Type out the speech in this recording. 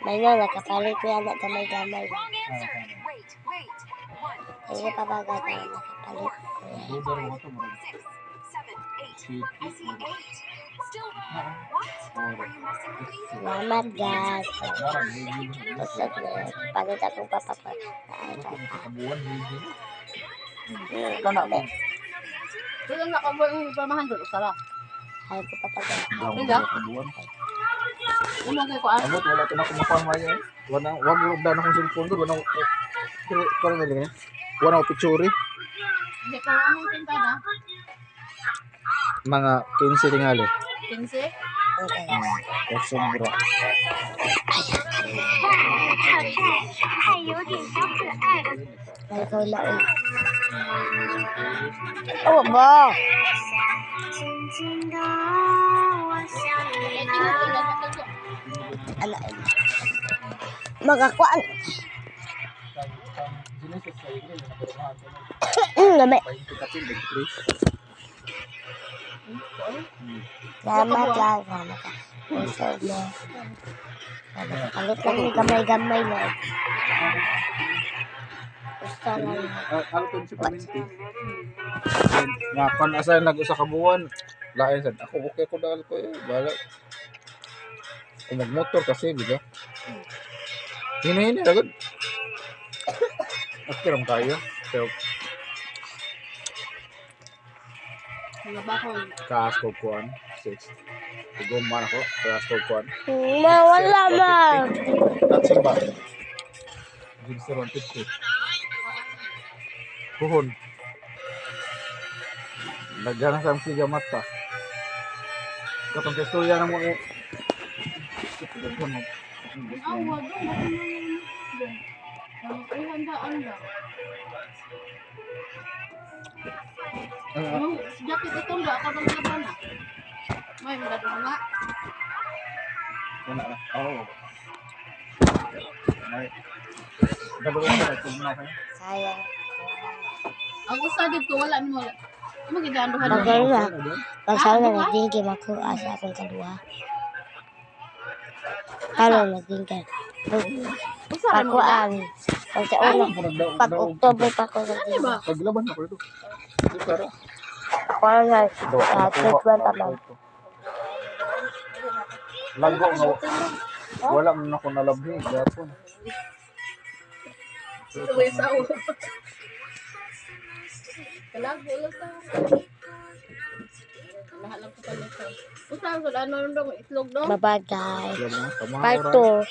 May nga, nakapalit ko yan at gamay-gamay. Hindi pa ba gata nakapalit ko yan. Brother mo ito, marag. 8. Salamat, guys. Usap na yan. Palit akong papapa. Kabuan, hindi. Kanabi. Sila nakabuan yung pamahan doon. Sala. Ayaw ko papagay. Kabuan. Ano kayo ko? Amot, wala ito na kumapamaya eh. Wag mo na akong cellphone doon. Wala na lang eh. Wala akong pitsuri. Hindi ko anong tintada. Mga 15 tingali. 15? Okay. Sobra. 还够老。哦不， anak ini. Magakuan. Lamay. Salamat lang, salamat ka. Usap mo. Palit lang yung gamay-gamay na. Gusto lang. Ano ito si Paminti? Nga, panasay nag-usa kabuan. Lain sad. Ako okay ko dahil ko eh. Bala. Kung mag-motor kasi, di ba? Hina-hina, agad. Nagkiram tayo. So, kaas ko kuhan. 6. Iguman ako. Kaas ko kuhan. Wala man. Tatsing ba? Gin 150. Kuhon. Nagana sa siya mata. Katong testoya na mo eh. Jacket ito ba? Ako bang laban na? May mga nga. Wala na. Oo. May. Dalawa na ito na kayo. Sayang. Ako sa dito wala mo. Ano giganduhan mo? Bagal na. Bagal na naging game ako sa akong kaduha. Talo naging game. Pakuan. Pag sa una, pag October pa ko naging. Paglaban ako ito. Ito para. Ako na treatment pa man. Lago nga. Wala man ako nalabhi. Gapon. Uwi sa ulo. Kalago lang ta. Lahat lang ko pala. Usang ko ano nung itlog do? Bye-bye guys. Wala na. Part 2.